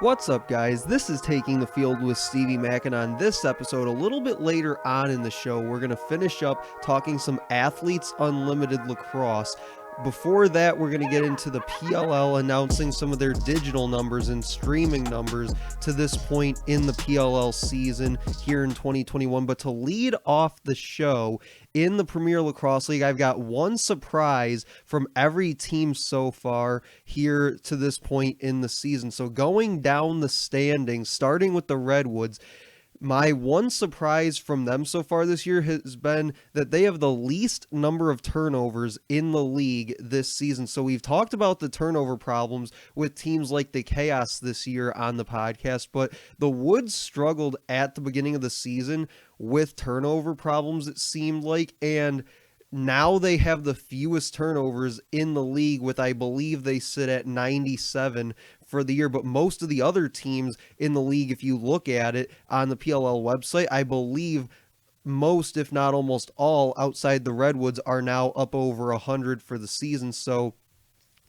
What's up, guys? This is Taking the Field with Stevie Mack, and on this episode, a little bit later on in the show, we're going to finish up talking some Athletes Unlimited Lacrosse. Before that, we're going to get into the PLL announcing some of their digital numbers and streaming numbers to this point in the PLL season here in 2021. But to lead off the show in the Premier Lacrosse League, I've got one surprise from every team so far here to this point in the season. So going down the standings, starting with the Redwoods, my one surprise from them so far this year has been that they have the least number of turnovers in the league this season. So we've talked about the turnover problems with teams like the Chaos this year on the podcast, but the Woods struggled at the beginning of the season with turnover problems, it seemed like, and now they have the fewest turnovers in the league with, I believe they sit at 97 for the year, but most of the other teams in the league, if you look at it on the PLL website, I believe most, if not almost all, outside the Redwoods are now up over 100 for the season. So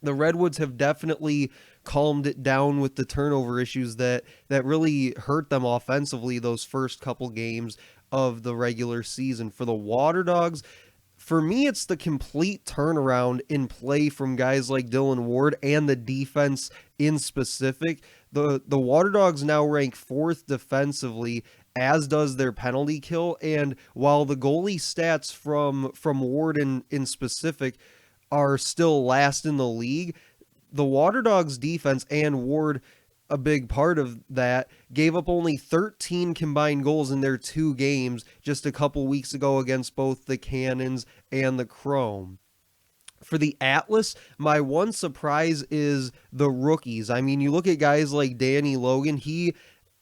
the Redwoods have definitely calmed it down with the turnover issues that really hurt them offensively those first couple games of the regular season. For the Water Dogs, for me, it's the complete turnaround in play from guys like Dylan Ward and the defense in specific. The Water Dogs now rank 4th defensively, as does their penalty kill. And while the goalie stats from Ward in specific are still last in the league, the Water Dogs defense and Ward, a big part of that, gave up only 13 combined goals in their 2 games just a couple weeks ago against both the Cannons and the Chrome. For the Atlas, my one surprise is the rookies. I mean, you look at guys like Danny Logan, he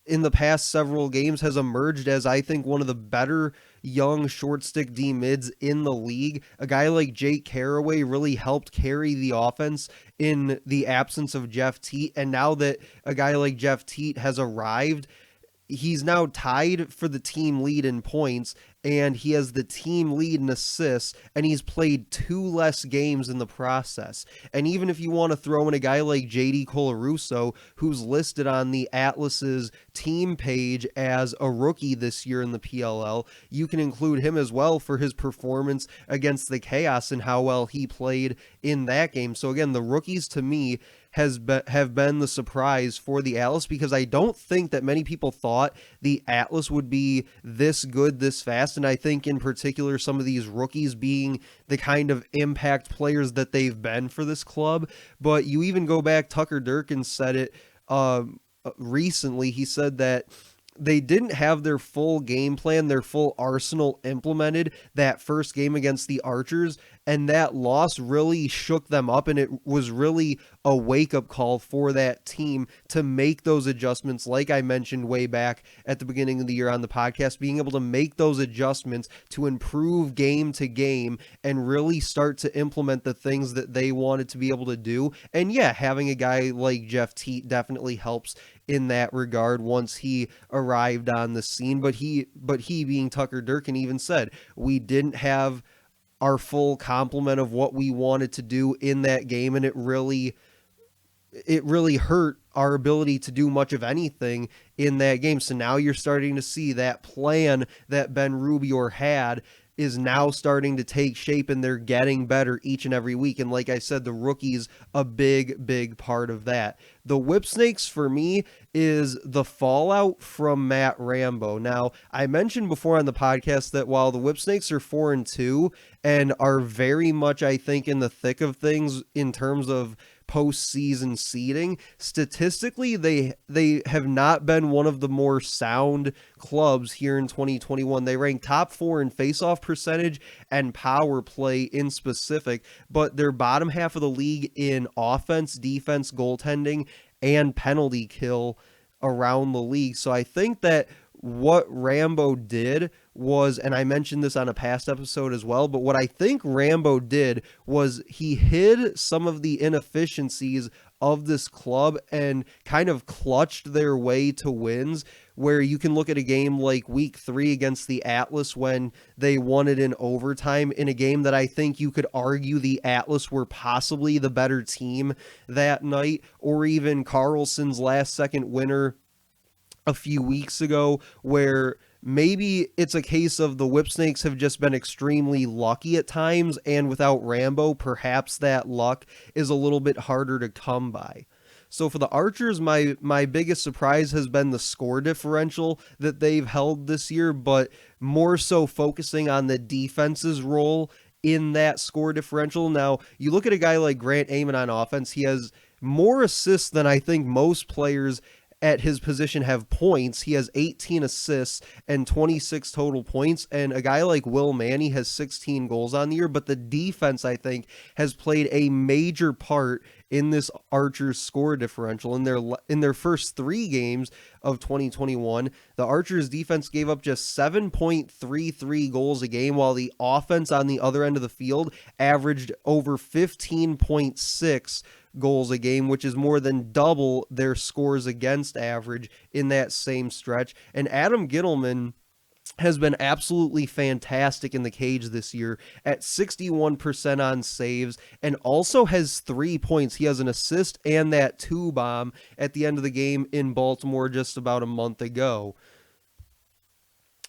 in the past several games has emerged as, I think, one of the better young short stick D mids in the league. A guy like Jake Caraway really helped carry the offense in the absence of Jeff Teat, and now that a guy like Jeff Teat has arrived, he's now tied for the team lead in points, and he has the team lead in assists, and he's played 2 less games in the process. And even if you want to throw in a guy like JD Colarusso, who's listed on the Atlas's team page as a rookie this year in the PLL, you can include him as well for his performance against the Chaos and how well he played in that game. So again, the rookies to me have been the surprise for the Atlas, because I don't think that many people thought the Atlas would be this good this fast. And I think in particular some of these rookies being the kind of impact players that they've been for this club. But you even go back, Tucker Durkin said it recently. He said that they didn't have their full game plan, their full arsenal implemented that first game against the Archers, and that loss really shook them up, and it was really a wake-up call for that team to make those adjustments, like I mentioned way back at the beginning of the year on the podcast, being able to make those adjustments to improve game to game and really start to implement the things that they wanted to be able to do. And yeah, having a guy like Jeff Teat definitely helps in that regard once he arrived on the scene. But he being Tucker Durkin even said, we didn't have our full complement of what we wanted to do in that game, and it really hurt our ability to do much of anything in that game. So now you're starting to see that plan that Ben Rubior had is now starting to take shape, and they're getting better each and every week. And like I said, the rookies, a big part of that. The Whipsnakes for me is the fallout from Matt Rambo. Now, I mentioned before on the podcast that while the Whipsnakes are 4-2 and are very much, I think, in the thick of things in terms of postseason seeding, statistically they have not been one of the more sound clubs here in 2021. They rank top 4 in faceoff percentage and power play in specific, but they're bottom half of the league in offense, defense, goaltending, and penalty kill around the league. So I think that what Rambo did was, and I mentioned this on a past episode as well, but what I think Rambo did was he hid some of the inefficiencies of this club and kind of clutched their way to wins, where you can look at a game like week 3 against the Atlas when they won it in overtime in a game that I think you could argue the Atlas were possibly the better team that night, or even Carlson's last second winner a few weeks ago, where maybe it's a case of the Whipsnakes have just been extremely lucky at times, and without Rambo, perhaps that luck is a little bit harder to come by. So for the Archers, my biggest surprise has been the score differential that they've held this year, but more so focusing on the defense's role in that score differential. Now, you look at a guy like Grant Amon on offense, he has more assists than I think most players at his position have points. He has 18 assists and 26 total points, and a guy like Will Manny has 16 goals on the year, but the defense, I think, has played a major part in this Archers score differential. In their first 3 games of 2021, the Archers defense gave up just 7.33 goals a game, while the offense on the other end of the field averaged over 15.6 goals a game, which is more than double their scores against average in that same stretch. And Adam Gittleman has been absolutely fantastic in the cage this year at 61% on saves, and also has 3 points. He has an assist and that 2 bomb at the end of the game in Baltimore just about a month ago.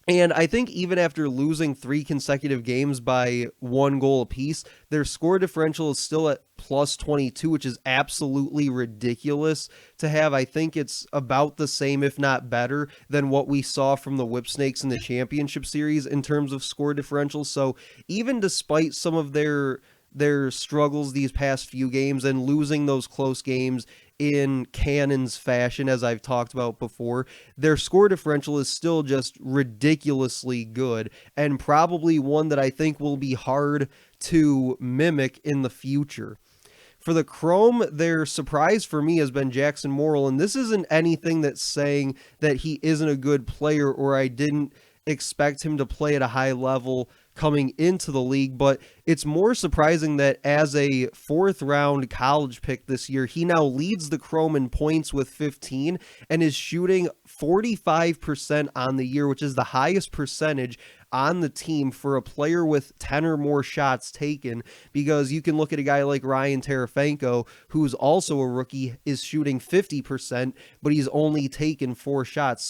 And I think even after losing 3 consecutive games by 1 goal apiece, their score differential is still at plus 22, which is absolutely ridiculous to have. I think it's about the same, if not better, than what we saw from the Whipsnakes in the championship series in terms of score differential. So even despite some of their struggles these past few games and losing those close games in Cannon's fashion, as I've talked about before, their score differential is still just ridiculously good, and probably one that I think will be hard to mimic in the future. For the Chrome, their surprise for me has been Jackson Morrill, and this isn't anything that's saying that he isn't a good player or I didn't expect him to play at a high level coming into the league, but it's more surprising that as a 4th round college pick this year, he now leads the Chrome in points with 15 and is shooting 45% on the year, which is the highest percentage on the team for a player with 10 or more shots taken, because you can look at a guy like Ryan Terefenko, who's also a rookie, is shooting 50%, but he's only taken 4 shots.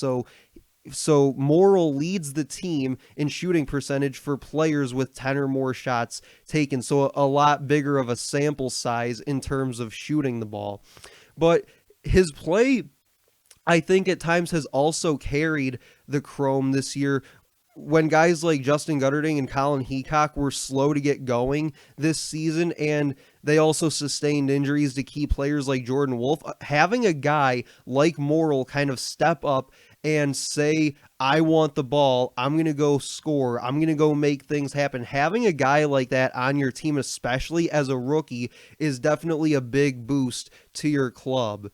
So Morrill leads the team in shooting percentage for players with 10 or more shots taken. So a lot bigger of a sample size in terms of shooting the ball. But his play, I think at times has also carried the Chrome this year. When guys like Justin Gutterding and Colin Heacock were slow to get going this season, and they also sustained injuries to key players like Jordan Wolf, having a guy like Morrill kind of step up and say, I want the ball, I'm going to go score, I'm going to go make things happen. Having a guy like that on your team, especially as a rookie, is definitely a big boost to your club.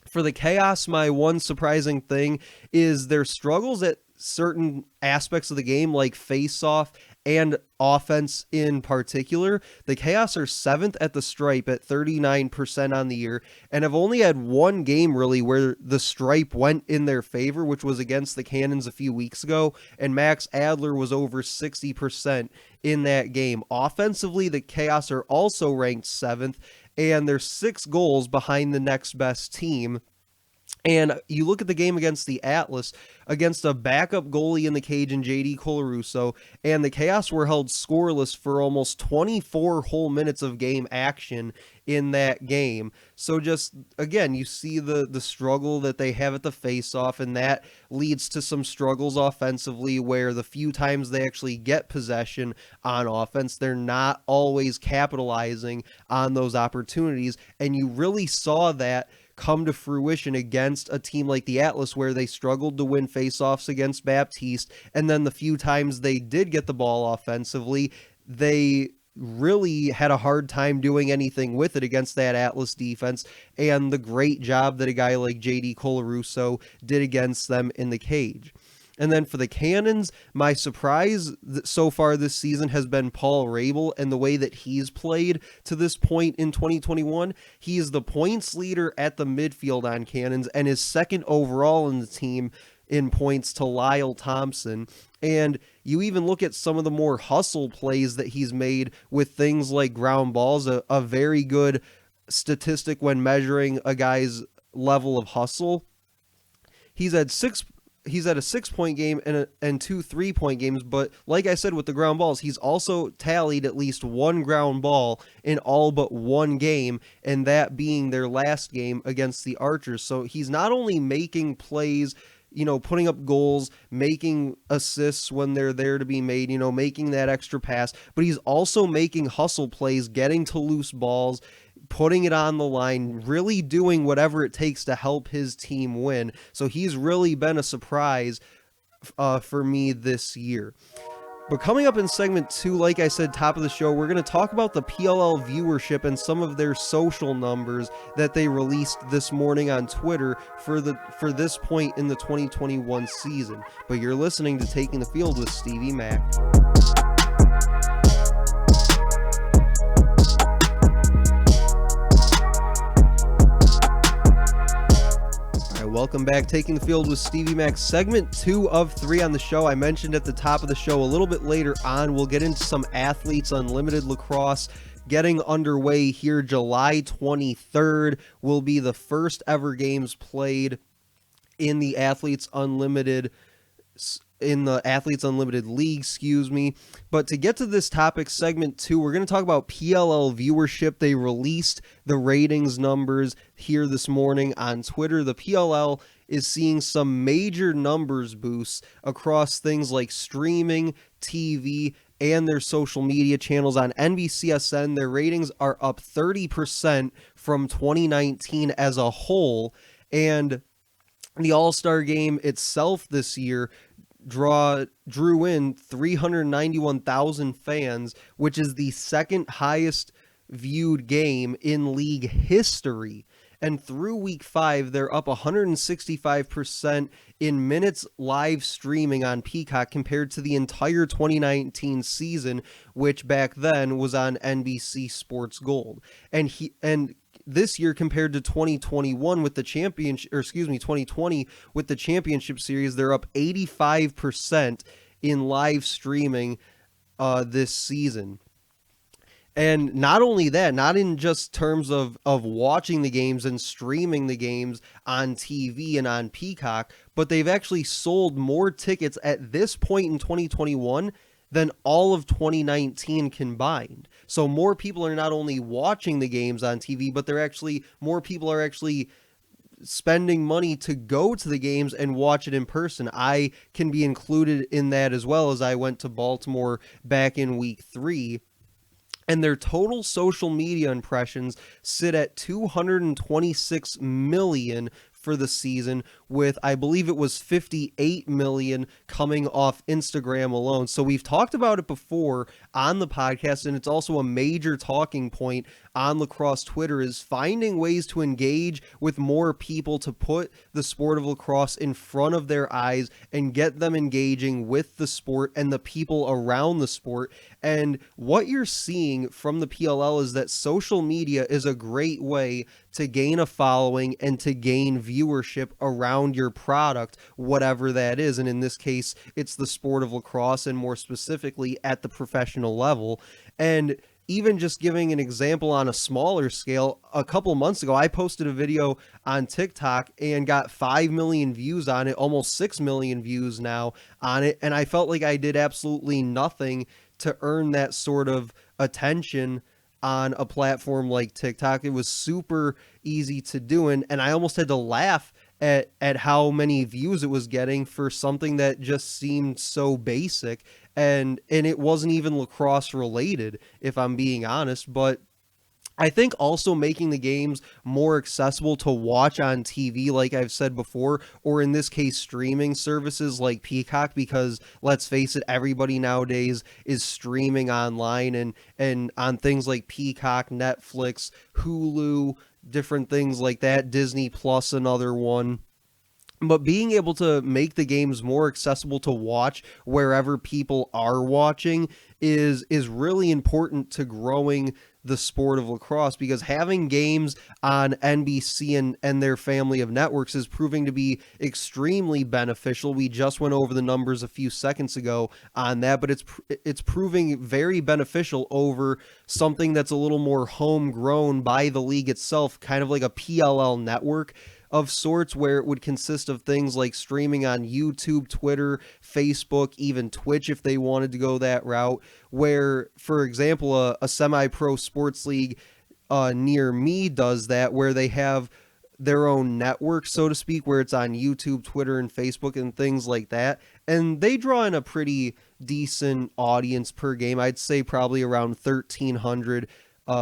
For the Chaos, my one surprising thing is their struggles at certain aspects of the game, like face-off and offense in particular. The Chaos are 7th at the stripe at 39% on the year, and have only had one game really where the stripe went in their favor, which was against the Cannons a few weeks ago, and Max Adler was over 60% in that game. Offensively, the Chaos are also ranked 7th, and they're 6 goals behind the next best team. And you look at the game against the Atlas, against a backup goalie in the cage in J.D. Colarusso, and the Chaos were held scoreless for almost 24 whole minutes of game action in that game. So just, again, you see the struggle that they have at the face-off, and that leads to some struggles offensively, where the few times they actually get possession on offense, they're not always capitalizing on those opportunities, and you really saw that come to fruition against a team like the Atlas, where they struggled to win faceoffs against Baptiste, and then the few times they did get the ball offensively, they really had a hard time doing anything with it against that Atlas defense, and the great job that a guy like J.D. Colarusso did against them in the cage. And then for the Cannons, my surprise so far this season has been Paul Rabel and the way that he's played to this point in 2021. He is the points leader at the midfield on Cannons and is second overall in the team in points to Lyle Thompson. And you even look at some of the more hustle plays that he's made with things like ground balls, a very good statistic when measuring a guy's level of hustle. He's had a 6-point game and 2 3-point games, but like I said with the ground balls, he's also tallied at least one ground ball in all but one game, and that being their last game against the Archers. So he's not only making plays, putting up goals, making assists when they're there to be made, making that extra pass, but he's also making hustle plays, getting to loose balls, putting it on the line, really doing whatever it takes to help his team win. So he's really been a surprise for me this year. But coming up in segment 2, like I said, top of the show, we're going to talk about the PLL viewership and some of their social numbers that they released this morning on Twitter for this point in the 2021 season. But you're listening to Taking the Field with Stevie Mack. Welcome back, Taking the Field with Stevie Mack, segment 2 of 3 on the show. I mentioned at the top of the show a little bit later on, we'll get into some Athletes Unlimited Lacrosse getting underway here. July 23rd will be the first ever games played in the Athletes Unlimited League, But to get to this topic, segment 2, we're going to talk about PLL viewership. They released the ratings numbers here this morning on Twitter. The PLL is seeing some major numbers boosts across things like streaming, TV, and their social media channels. On NBCSN, their ratings are up 30% from 2019 as a whole, and the All-Star Game itself this year drew in 391,000 fans, which is the second highest viewed game in league history. And through week 5, they're up 165% in minutes live streaming on Peacock compared to the entire 2019 season, which back then was on NBC Sports Gold. And this year compared to 2021 with the 2020 with the championship series, they're up 85% in live streaming this season. And not only that, not in just terms of watching the games and streaming the games on TV and on Peacock, but they've actually sold more tickets at this point in 2021 than all of 2019 combined. So more people are not only watching the games on TV, but more people are actually spending money to go to the games and watch it in person. I can be included in that as well, as I went to Baltimore back in week 3. And their total social media impressions sit at 226 million for the season, with, I believe it was 58 million coming off Instagram alone. So we've talked about it before on the podcast, and it's also a major talking point on Lacrosse Twitter, is finding ways to engage with more people to put the sport of lacrosse in front of their eyes and get them engaging with the sport and the people around the sport. And what you're seeing from the PLL is that social media is a great way to gain a following and to gain viewership around your product, whatever that is. And in this case, it's the sport of lacrosse, and more specifically at the professional level. And even just giving an example on a smaller scale, a couple months ago, I posted a video on TikTok and got 5 million views on it, almost 6 million views now on it. And I felt like I did absolutely nothing to earn that sort of attention on a platform like TikTok. It was super easy to do, and I almost had to laugh at how many views it was getting for something that just seemed so basic, and it wasn't even lacrosse related, if I'm being honest. But I think also making the games more accessible to watch on TV, like I've said before, or in this case, streaming services like Peacock, because let's face it, everybody nowadays is streaming online and on things like Peacock, Netflix, Hulu, different things like that, Disney Plus, another one. but being able to make the games more accessible to watch wherever people are watching is really important to growing the sport of lacrosse, because having games on NBC and their family of networks is proving to be extremely beneficial. We just went over the numbers a few seconds ago on that, but it's proving very beneficial over something that's a little more homegrown by the league itself, kind of like a PLL network of sorts, where it would consist of things like streaming on YouTube, Twitter, Facebook, even Twitch if they wanted to go that route, where, for example, a semi-pro sports league near me does that, where they have their own network, so to speak, where it's on YouTube, Twitter, and Facebook and things like that. And they draw in a pretty decent audience per game. I'd say probably around 1,300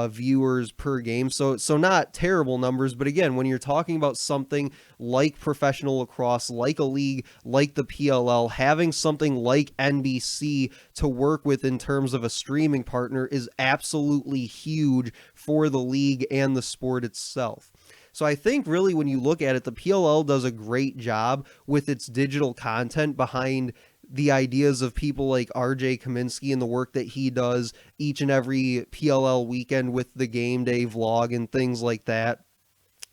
viewers per game. So not terrible numbers, but again, when you're talking about something like professional lacrosse, like a league like the PLL, having something like NBC to work with in terms of a streaming partner is absolutely huge for the league and the sport itself. So I think really when you look at it, the PLL does a great job with its digital content behind the ideas of people like RJ Kaminsky and the work that he does each and every PLL weekend with the game day vlog and things like that.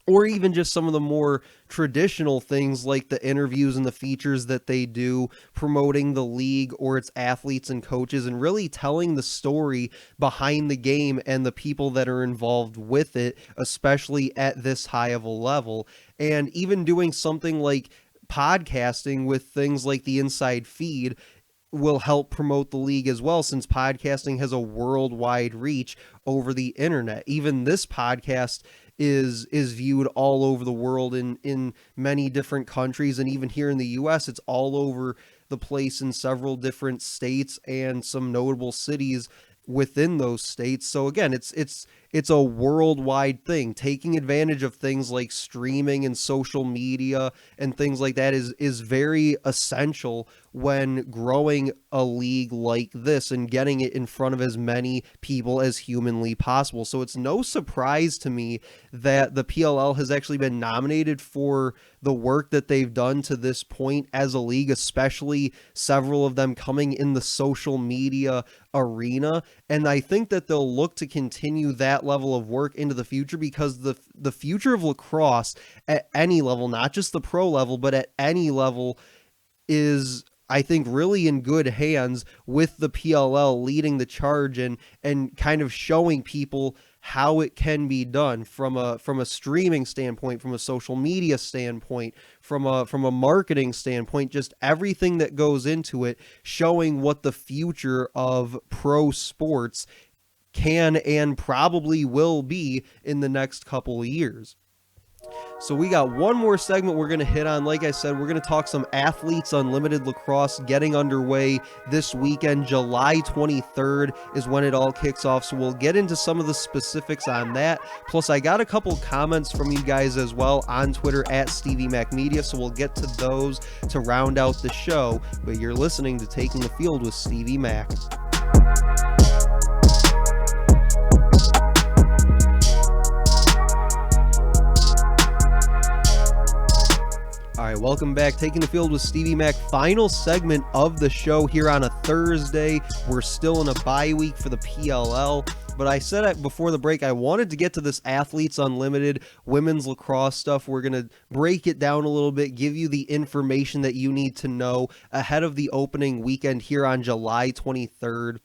Or even just some of the more traditional things like the interviews and the features that they do promoting the league or its athletes and coaches, and really telling the story behind the game and the people that are involved with it, especially at this high of a level. And even doing something like podcasting with things like the Inside Feed will help promote the league as well, since podcasting has a worldwide reach over the internet. Even this podcast is viewed all over the world in many different countries, and even here in the US it's all over the place in several different states and some notable cities within those states. So again, it's a worldwide thing. Taking advantage of things like streaming and social media and things like that is very essential when growing a league like this and getting it in front of as many people as humanly possible. So it's no surprise to me that the PLL has actually been nominated for the work that they've done to this point as a league, especially several of them coming in the social media arena. And I think that they'll look to continue that level of work into the future, because the future of lacrosse at any level, not just the pro level, but at any level, is, I think, really in good hands with the PLL leading the charge and kind of showing people how it can be done from a streaming standpoint, from a social media standpoint, from a marketing standpoint, just everything that goes into it, showing what the future of pro sports can and probably will be in the next couple of years. So we got one more segment we're going to hit on. Like I said, we're going to talk some Athletes Unlimited Lacrosse getting underway this weekend. July 23rd is when it all kicks off, so we'll get into some of the specifics on that. Plus, I got a couple comments from you guys as well on Twitter at Stevie Mac Media, so we'll get to those to round out the show. But you're listening to Taking the Field with Stevie Mac. All right, welcome back. Taking the Field with Stevie Mac. Final segment of the show here on a Thursday. We're still in a bye week for the PLL, but I said before the break I wanted to get to this Athletes Unlimited women's lacrosse stuff. We're going to break it down a little bit, give you the information that you need to know ahead of the opening weekend here on July 23rd.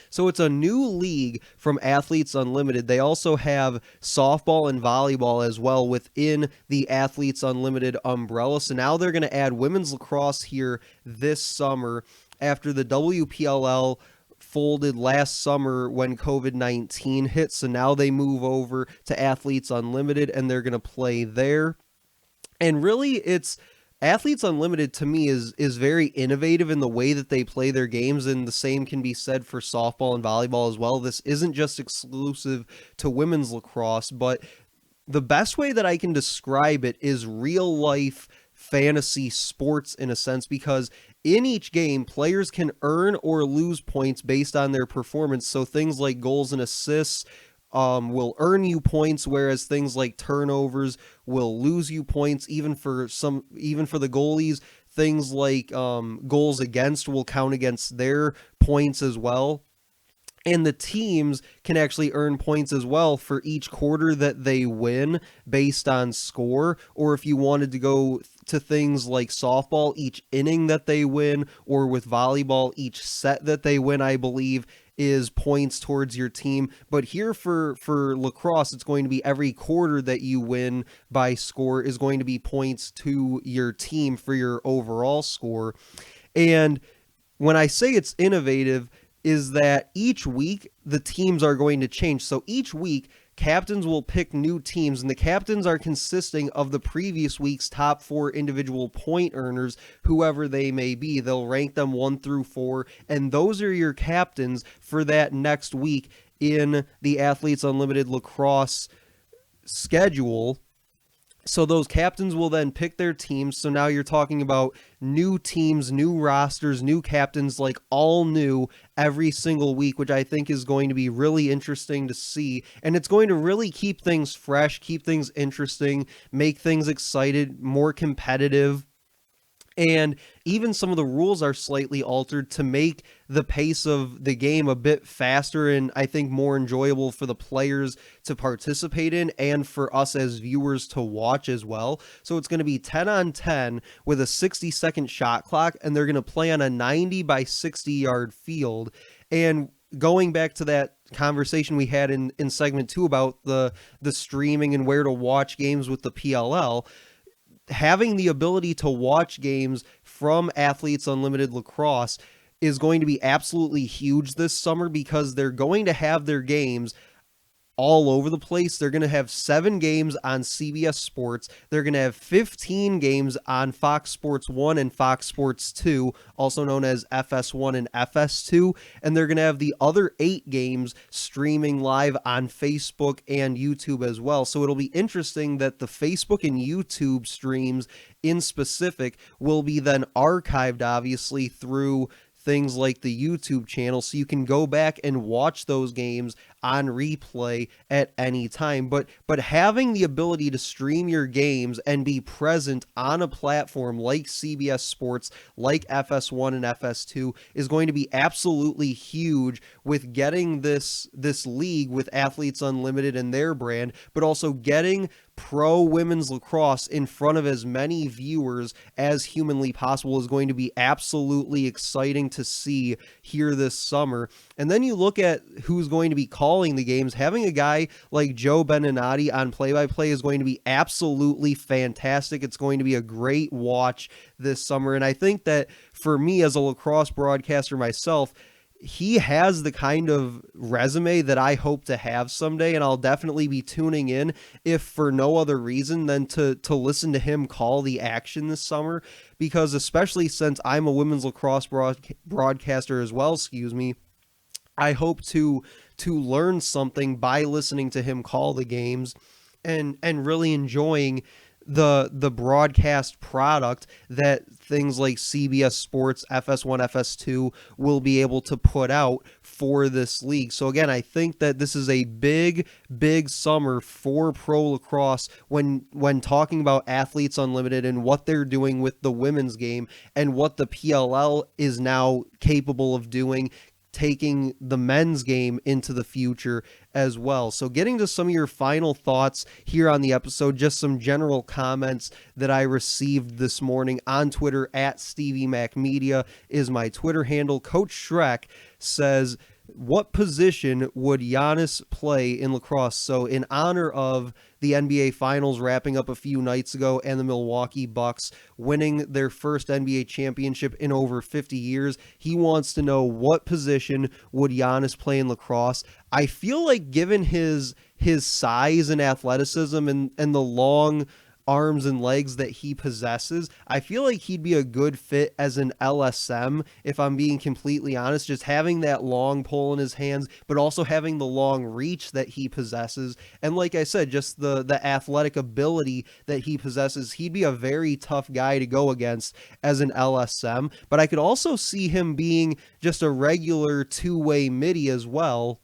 So it's a new league from Athletes Unlimited. They also have softball and volleyball as well within the Athletes Unlimited umbrella. So now they're going to add women's lacrosse here this summer after the WPLL folded last summer when COVID-19 hit. So now they move over to Athletes Unlimited and they're going to play there. And really, Athletes Unlimited to me is very innovative in the way that they play their games, and the same can be said for softball and volleyball as well. This isn't just exclusive to women's lacrosse, but the best way that I can describe it is real life fantasy sports in a sense, because in each game, players can earn or lose points based on their performance. So things like goals and assists, will earn you points, whereas things like turnovers will lose you points. Even for the goalies, things like goals against will count against their points as well. And the teams can actually earn points as well for each quarter that they win based on score. Or if you wanted to go to things like softball, each inning that they win, or with volleyball, each set that they win, I believe, is points towards your team. But here for lacrosse, it's going to be every quarter that you win by score is going to be points to your team for your overall score. And when I say it's innovative, is that each week the teams are going to change. So each week captains will pick new teams, and the captains are consisting of the previous week's top 4 individual point earners, whoever they may be. They'll rank them 1 through 4, and those are your captains for that next week in the Athletes Unlimited Lacrosse schedule. So those captains will then pick their teams. So now you're talking about new teams, new rosters, new captains, like all new every single week, which I think is going to be really interesting to see. And it's going to really keep things fresh, keep things interesting, make things excited, more competitive. And even some of the rules are slightly altered to make the pace of the game a bit faster and I think more enjoyable for the players to participate in and for us as viewers to watch as well. So it's going to be 10 on 10 with a 60-second shot clock, and they're going to play on a 90 by 60 yard field. And going back to that conversation we had in segment 2 about the streaming and where to watch games with the PLL, having the ability to watch games from Athletes Unlimited Lacrosse is going to be absolutely huge this summer, because they're going to have their games all over the place. They're going to have 7 games on CBS Sports. They're going to have 15 games on Fox Sports 1 and Fox Sports 2, also known as FS1 and FS2. And they're going to have the other 8 games streaming live on Facebook and YouTube as well. So it'll be interesting that the Facebook and YouTube streams in specific will be then archived, obviously, through things like the YouTube channel, so you can go back and watch those games on replay at any time. But having the ability to stream your games and be present on a platform like CBS Sports, like FS1 and FS2 is going to be absolutely huge with getting this league with Athletes Unlimited and their brand, but also getting pro women's lacrosse in front of as many viewers as humanly possible is going to be absolutely exciting to see here this summer. And then you look at who's going to be calling the games. Having a guy like Joe Beninati on play-by-play is going to be absolutely fantastic. It's going to be a great watch this summer. And I think that for me as a lacrosse broadcaster myself, he has the kind of resume that I hope to have someday, and I'll definitely be tuning in, if for no other reason than to listen to him call the action this summer, because especially since I'm a women's lacrosse broadcaster as well, I hope to learn something by listening to him call the games and really enjoying the broadcast product that things like CBS Sports, FS1, FS2 will be able to put out for this league. So again, I think that this is a big summer for pro lacrosse when talking about Athletes Unlimited and what they're doing with the women's game and what the PLL is now capable of doing, taking the men's game into the future as well. So getting to some of your final thoughts here on the episode, just some general comments that I received this morning on Twitter. At Stevie Mac Media is my Twitter handle. Coach Shrek says, what position would Giannis play in lacrosse? So in honor of the NBA Finals wrapping up a few nights ago and the Milwaukee Bucks winning their first NBA championship in over 50 years, he wants to know, what position would Giannis play in lacrosse? I feel like given his size and athleticism and the long arms and legs that he possesses, I feel like he'd be a good fit as an LSM, if I'm being completely honest. Just having that long pole in his hands, but also having the long reach that he possesses. And like I said, just the athletic ability that he possesses, he'd be a very tough guy to go against as an LSM. But I could also see him being just a regular two-way midi as well,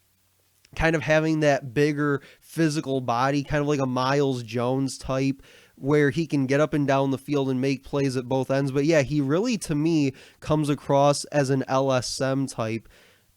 kind of having that bigger physical body, kind of like a Miles Jones type, where he can get up and down the field and make plays at both ends. But yeah, he really, to me, comes across as an LSM type.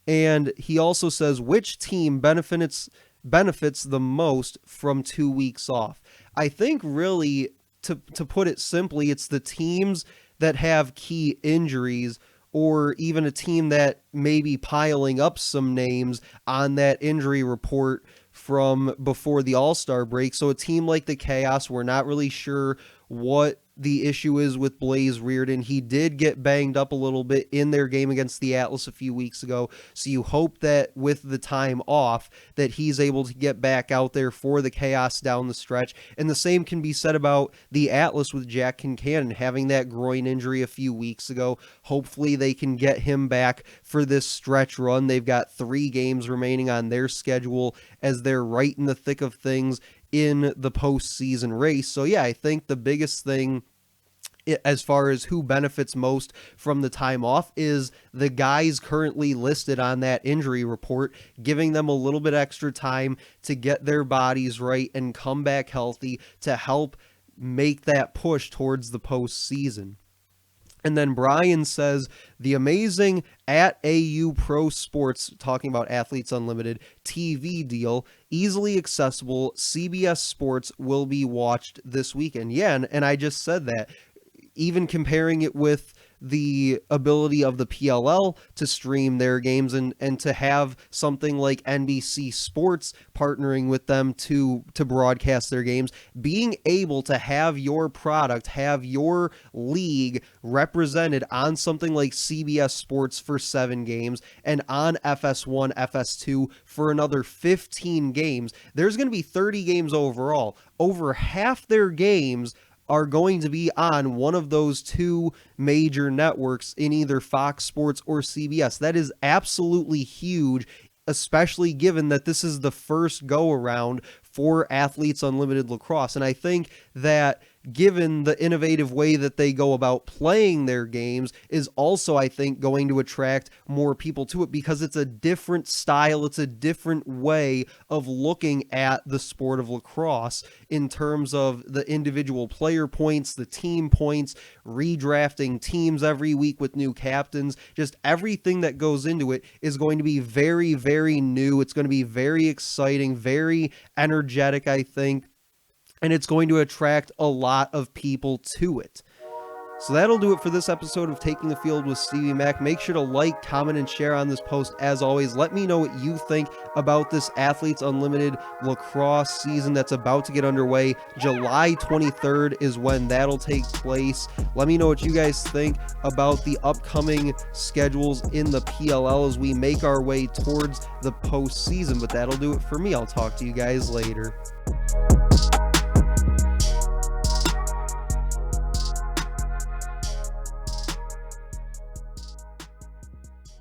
And he also says, which team benefits the most from 2 weeks off? I think really, to put it simply, it's the teams that have key injuries, or even a team that may be piling up some names on that injury report from before the All-Star break. So a team like the Chaos, we're not really sure what the issue is with Blaze Reardon. He did get banged up a little bit in their game against the Atlas a few weeks ago, so you hope that with the time off that he's able to get back out there for the Chaos down the stretch. And the same can be said about the Atlas with Jack Kincannon having that groin injury a few weeks ago. Hopefully they can get him back for this stretch run. They've got 3 games remaining on their schedule as they're right in the thick of things in the postseason race. So yeah, I think the biggest thing as far as who benefits most from the time off is the guys currently listed on that injury report, giving them a little bit extra time to get their bodies right and come back healthy to help make that push towards the postseason. And then Brian says, the amazing at AU Pro Sports, talking about Athletes Unlimited, TV deal, easily accessible, CBS Sports will be watched this weekend. Yeah, and I just said that. Even comparing it with the ability of the PLL to stream their games and to have something like NBC Sports partnering with them to broadcast their games, being able to have your product, have your league represented on something like CBS Sports for 7 games and on FS1, FS2 for another 15 games. There's going to be 30 games overall. Over half their games are going to be on one of those 2 major networks in either Fox Sports or CBS. That is absolutely huge, especially given that this is the first go around for Athletes Unlimited Lacrosse. And I think that given the innovative way that they go about playing their games is also, I think, going to attract more people to it because it's a different style. It's a different way of looking at the sport of lacrosse in terms of the individual player points, the team points, redrafting teams every week with new captains. Just everything that goes into it is going to be very, very new. It's going to be very exciting, very energetic, I think. And it's going to attract a lot of people to it. So that'll do it for this episode of Taking the Field with Stevie Mac. Make sure to like, comment, and share on this post. As always, let me know what you think about this Athletes Unlimited lacrosse season that's about to get underway. July 23rd is when that'll take place. Let me know what you guys think about the upcoming schedules in the PLL as we make our way towards the postseason. But that'll do it for me. I'll talk to you guys later.